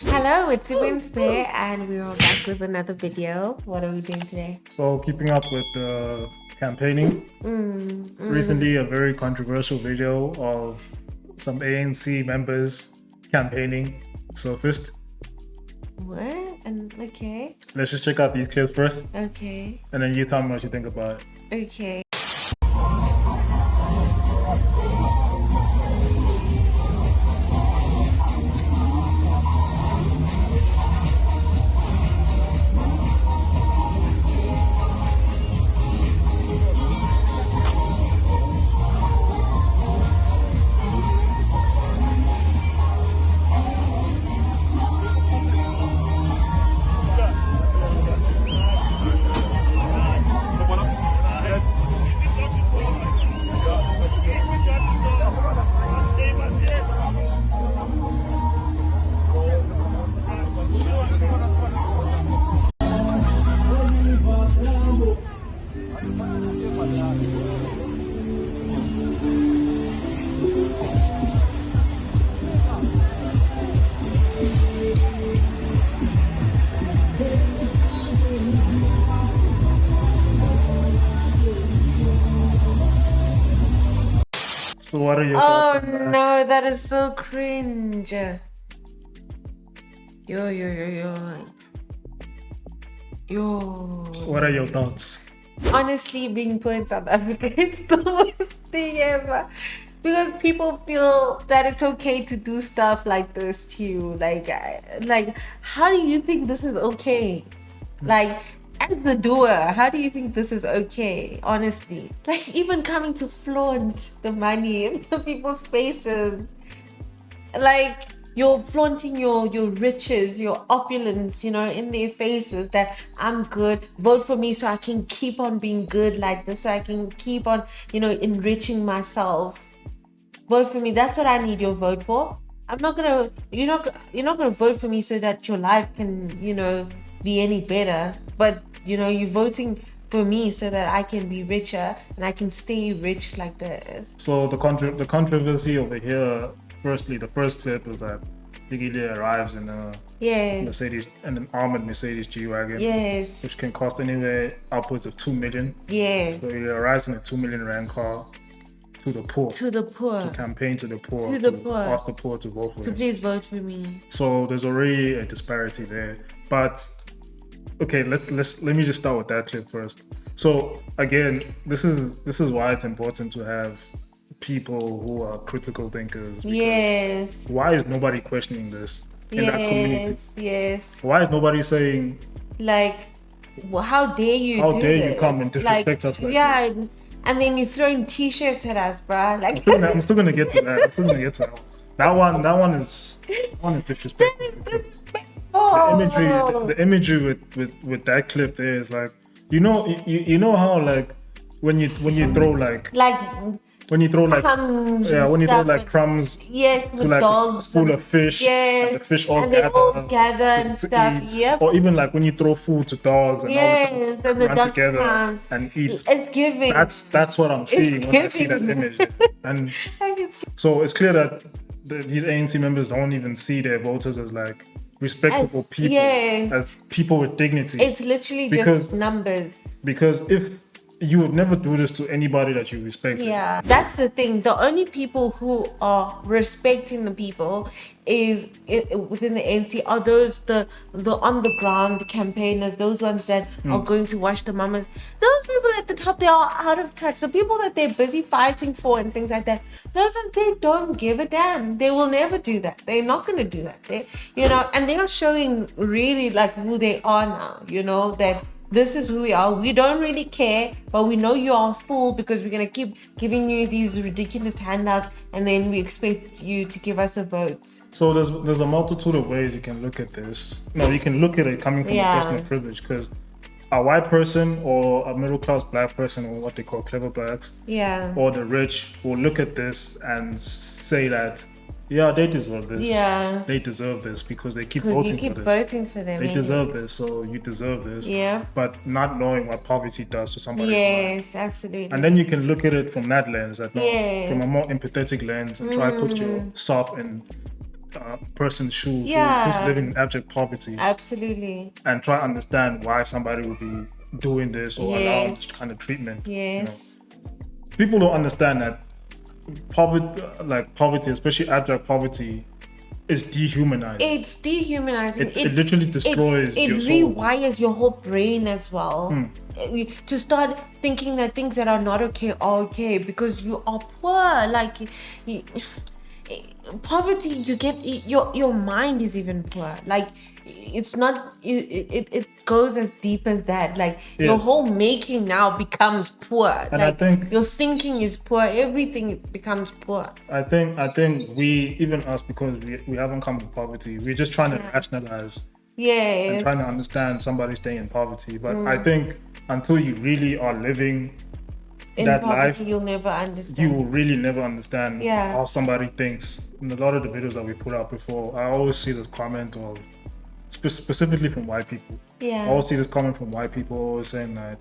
Hello, it's Wednesday and we are back with another video. What are we doing today? So, keeping up with the campaigning, recently a very controversial video of some ANC members campaigning surfaced. What? And okay. Let's just check out these clips first, Okay. and then you tell me what you think about it. Okay. So, what are your thoughts Oh on that? no, that is so cringe. Yo. What are your thoughts? Honestly, being put in South Africa is the worst thing ever. Because people feel that it's okay to do stuff like this to you. Like, how do you think this is okay? Like, as the doer, how do you think this is okay? Honestly, like even coming to flaunt the money in the people's faces, like you're flaunting your riches, your opulence, in their faces, that I'm good, vote for me so I can keep on being good like this, so I can keep on, enriching myself. Vote for me. That's what I need your vote for. You're not gonna vote for me so that your life can, be any better. But you're voting for me so that I can be richer and I can stay rich like this. So, the controversy over here, firstly, the first clip is that Digile arrives in a Yes. an armored Mercedes G-Wagon, Yes. which can cost anywhere upwards of 2 million. Yes. So, he arrives in a 2 million rand car to the poor. To the poor. Campaign to the poor. To the poor. Ask the poor to vote for To him. please vote for me. So there's already a disparity there. But okay, let me just start with that clip first. So again, this is why it's important to have people who are critical thinkers. because Yes. Why is nobody questioning this in that community? Yes. Why is nobody saying, Like, how dare you how do dare this? you come and disrespect us like yeah, this? and then you're throwing t-shirts at us, bruh. Like, I'm still gonna get to that. That one is disrespectful. The imagery with that clip there is like, you know how like when you throw like crumbs, when you throw like crumbs yes, to with like dogs, a school of fish, yes, and the fish all and they all gather to and stuff. eat. Yep. Or even like when you throw food to dogs and Yes, all and the the dogs dogs run together come. and eat. It's giving. That's what I'm seeing when I see that giving. image. And Like, it's so it's clear that these ANC members don't even see their voters as like respectable people, yes. as people with dignity. It's literally just numbers. Because if you would never do this to anybody that you respect. Yeah, that's the thing. The only people who are respecting the people within the ANC are those the on the ground campaigners, those ones that are going to watch the mamas. Those people at the top, they are out of touch. The people that they're busy fighting for and things like that, those ones, they don't give a damn. They will never do that. They're not going to do that. And they are showing really like who they are now. That this is who we are. We don't really care, but we know you are a fool because we're going to keep giving you these ridiculous handouts and then we expect you to give us a vote. So there's a multitude of ways you can look at this. You can look at it coming from a person of privilege, because a white person or a middle-class black person, or what they call clever blacks, or the rich, will look at this and say that, yeah, they deserve this. Yeah. They deserve this because they keep voting for this. Because you keep voting for them. They deserve this, so you deserve this. Yeah. But not knowing what poverty does to somebody. Yes, absolutely. And then you can look at it from that lens, from a more empathetic lens, and try to put yourself person's shoes who's living in abject poverty. Absolutely. And try to understand why somebody would be doing this or allowing this kind of treatment. Yes. You know? People don't understand that poverty, especially abject poverty, is dehumanizing. It's dehumanizing. It literally destroys your soul. It rewires your whole brain as well. To start thinking that things that are not okay are okay because you are poor. Like poverty, you get your mind is even poor. Like it's not. It goes as deep as that. Like your whole making now becomes poor. And like I think your thinking is poor. Everything becomes poor. I think we, even us, because we haven't come from poverty, we're just trying to rationalize. And trying to understand somebody staying in poverty. But I think until you really are living in that poverty, life, you'll never understand. You will really never understand how somebody thinks. In a lot of the videos that we put out before, I always see this comment of, specifically from white people. I always see this comment from white people always saying that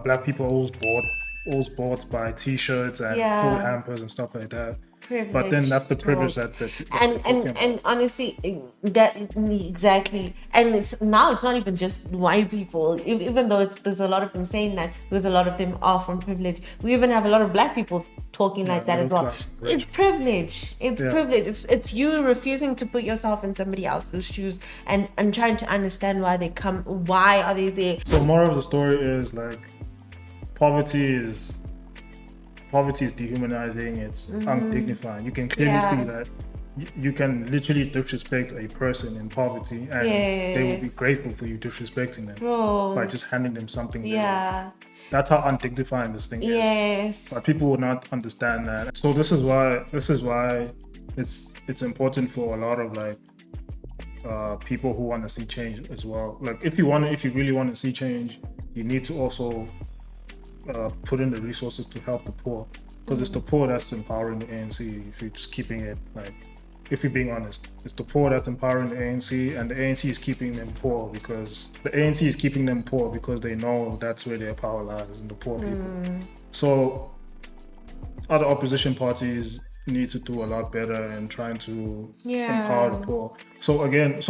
black people always bought by T-shirts and food hampers and stuff like that. Privilege. But then that's the privilege that and honestly, that exactly. And now it's not even just white people. Even though there's a lot of them saying that, because a lot of them are from privilege. We even have a lot of black people talking like that as well. It's privilege. It's privilege. It's you refusing to put yourself in somebody else's shoes and trying to understand why they come. Why are they there? So more of the story is like poverty is dehumanizing, it's undignifying. You can clearly see that you can literally disrespect a person in poverty and they will be grateful for you disrespecting them by just handing them something. That's how undignifying this thing is. But people will not understand that. So this is why it's important for a lot of like people who want to see change as well. Like if you really want to see change, you need to also put in the resources to help the poor, because it's the poor that's empowering the ANC. If you're just keeping it like, if you're being honest, it's the poor that's empowering the ANC, and the ANC is keeping them poor because they know that's where their power lies, in the poor people. So other opposition parties need to do a lot better in trying to empower the poor. So again,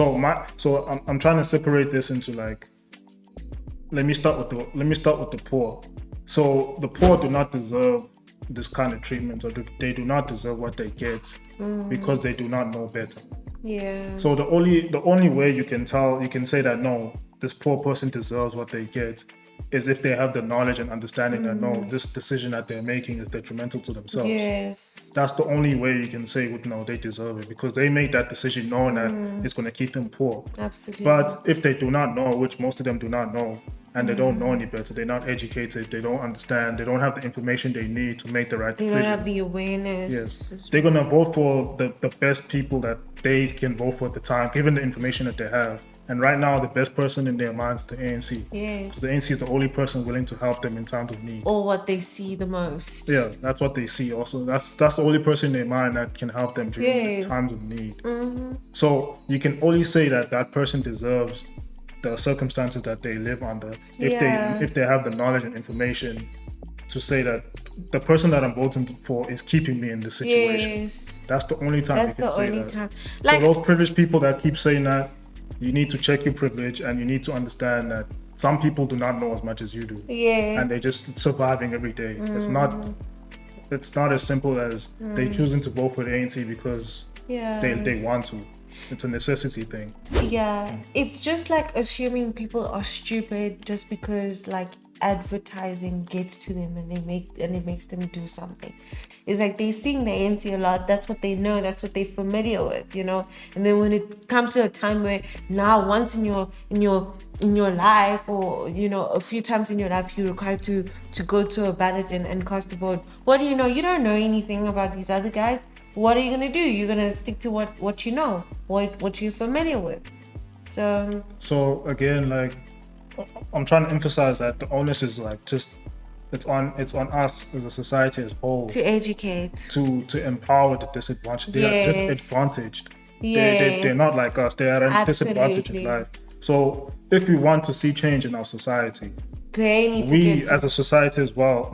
I'm trying to separate this into like, let me start with the poor. So the poor do not deserve this kind of treatment, or they do not deserve what they get because they do not know better. So the only way you can say that no, this poor person deserves what they get is if they have the knowledge and understanding that no, this decision that they're making is detrimental to themselves. That's the only way you can say no, they deserve it, because they made that decision knowing that it's going to keep them poor. Absolutely. But if they do not know, which most of them do not know, and they don't know any better, they're not educated, they don't understand, they don't have the information they need to make the right decision. They don't have the awareness. Yes. They're going to vote for the best people that they can vote for at the time, given the information that they have. And right now, the best person in their minds is the ANC. Yes. The ANC is the only person willing to help them in times of need. Or what they see the most. Yeah, that's what they see also. That's the only person in their mind that can help them during times of need. So you can only say that person deserves the circumstances that they live under if they have the knowledge and information to say that the person that I'm voting for is keeping me in this situation. That's the only time you can say that. Like, so those privileged people that keep saying that, you need to check your privilege, and you need to understand that some people do not know as much as you do. And they're just surviving every day. It's not as simple as they choosing to vote for the ANC because they want to. It's a necessity thing. It's just like assuming people are stupid just because like advertising gets to them and it makes them do something. It's like they sing the ANC a lot, that's what they know, that's what they're familiar with, you know. And then when it comes to a time where now once in your life, or you know, a few times in your life, you're required to go to a ballot and cast a vote, what do you know? You don't know anything about these other guys. What are you gonna do? You're gonna stick to what you know, what you're familiar with. So again, like, I'm trying to emphasize that the onus is like just it's on us as a society as a whole to educate, to empower the disadvantaged. They are disadvantaged. They're not like us. They are at a disadvantage in life. So if we want to see change in our society, they need we as a society as well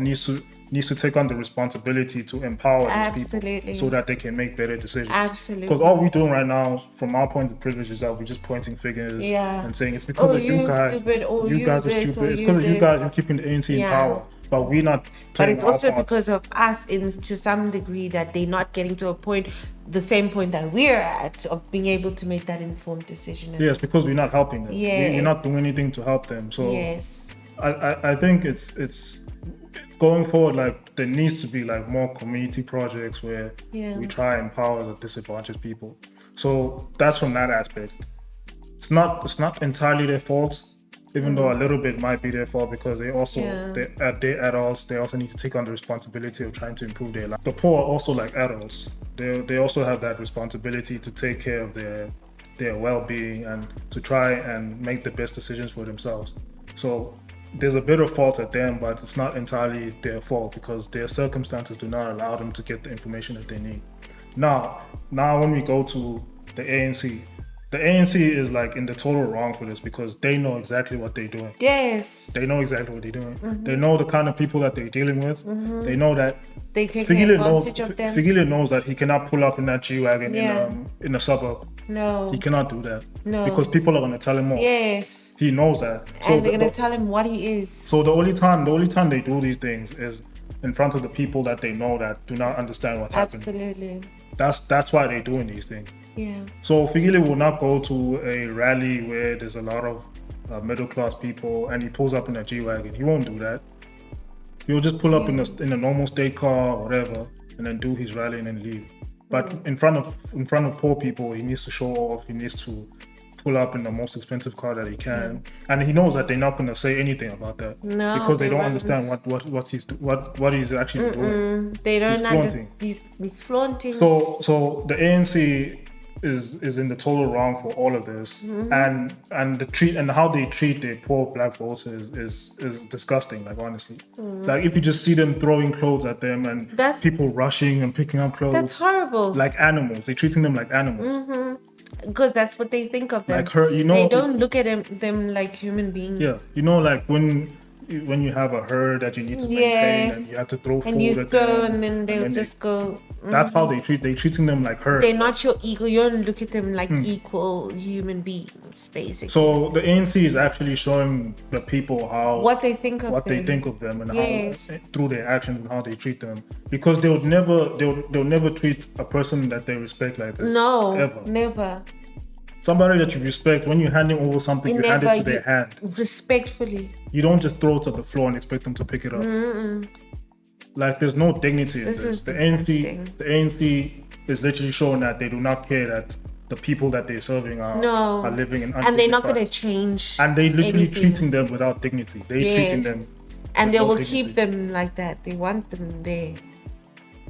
needs to take on the responsibility to empower these people so that they can make better decisions. Absolutely. Because all we're doing right now, from our point of privilege, is that we're just pointing fingers and saying it's because of you guys. Stupid, you guys are stupid. It's because of you guys. You're keeping the ANC in power. But we're not. But it's also because of us, to some degree, that they're not getting to a point, the same point that we're at, of being able to make that informed decision. Yes, because we're not helping them. Yes. We're not doing anything to help them. So yes, I think it's going forward. Like there needs to be like more community projects where we try and empower the disadvantaged people. So that's from that aspect. It's not entirely their fault. Even though a little bit might be their fault, because they also, they're adults, they also need to take on the responsibility of trying to improve their life. The poor are also like adults. They also have that responsibility to take care of their well-being and to try and make the best decisions for themselves. So there's a bit of fault at them, but it's not entirely their fault because their circumstances do not allow them to get the information that they need. Now when we go to the ANC, the ANC is like in the total wrong for this because they know exactly what they're doing. Yes. They know exactly what they're doing. Mm-hmm. They know the kind of people that they're dealing with. Mm-hmm. They know that they take advantage of them. Figile knows that he cannot pull up in that G-Wagon in a suburb. No. He cannot do that. No. Because people are going to tell him off. Yes. He knows that. So and they're going to tell him what he is. So the only time they do these things is in front of the people that they know that do not understand what's happening. Absolutely. That's why they're doing these things. Yeah. So Figile will not go to a rally where there's a lot of middle class people and he pulls up in a G-Wagon. He won't do that. He'll just pull up in a normal state car or whatever and then do his rally and then leave. But in front of poor people, he needs to show off. He needs to pull up in the most expensive car that he can, and he knows that they're not going to say anything about that because they don't understand what he's actually doing. They don't understand. He's flaunting. So the ANC is in the total wrong for all of this, and how they treat the poor black voters is disgusting. Like honestly, like if you just see them throwing clothes at them and people rushing and picking up clothes, that's horrible. Like animals, they're treating them like animals. Because that's what they think of them. Like her, they don't look at them like human beings. Yeah, like when you have a herd that you need to maintain and you have to throw food and you at throw them, and then they'll just go. That's how they're treating them like herd. They're not your equal. You don't look at them like equal human beings, basically. So the ANC is actually showing the people what they think of them and how through their actions and how they treat them, because they'll never treat a person that they respect like this. No, ever. Never. Somebody that you respect, when you're handing over something, you hand it to their hand. Respectfully. You don't just throw it to the floor and expect them to pick it up. Like there's no dignity in this. The ANC is literally showing that they do not care that the people that they're serving are living in undignified. And they're not going to change. And they literally treating them without dignity. Treating them. And they will keep them like that. They want them there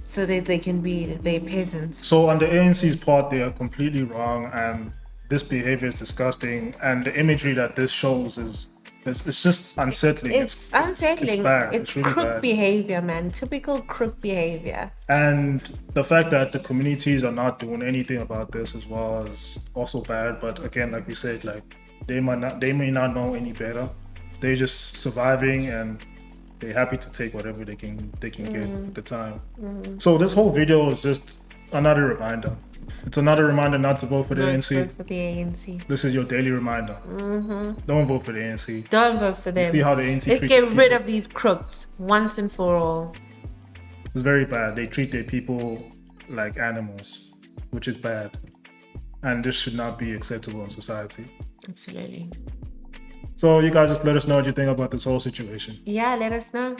so that they can be their peasants. So on the ANC's part, they are completely wrong, and this behavior is disgusting, and the imagery that this shows is it's just unsettling. It's unsettling. It's bad. It's really crook bad. behavior, man. Typical crook behavior. And the fact that the communities are not doing anything about this as well is also bad. But again, like we said, like they may not know any better. They're just surviving and they're happy to take whatever they can get at the time. So this whole video is just another reminder. It's another reminder not to vote for the ANC. Vote for the ANC. This is your daily reminder. Don't vote for the ANC. Don't vote for them. You see how the ANC Let's get rid of these crooks once and for all. It's very bad. They treat their people like animals, which is bad. And this should not be acceptable in society. Absolutely. So you guys just let us know what you think about this whole situation. Yeah, let us know.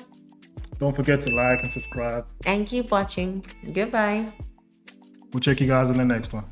Don't forget to like and subscribe. And keep watching. Goodbye. We'll check you guys in the next one.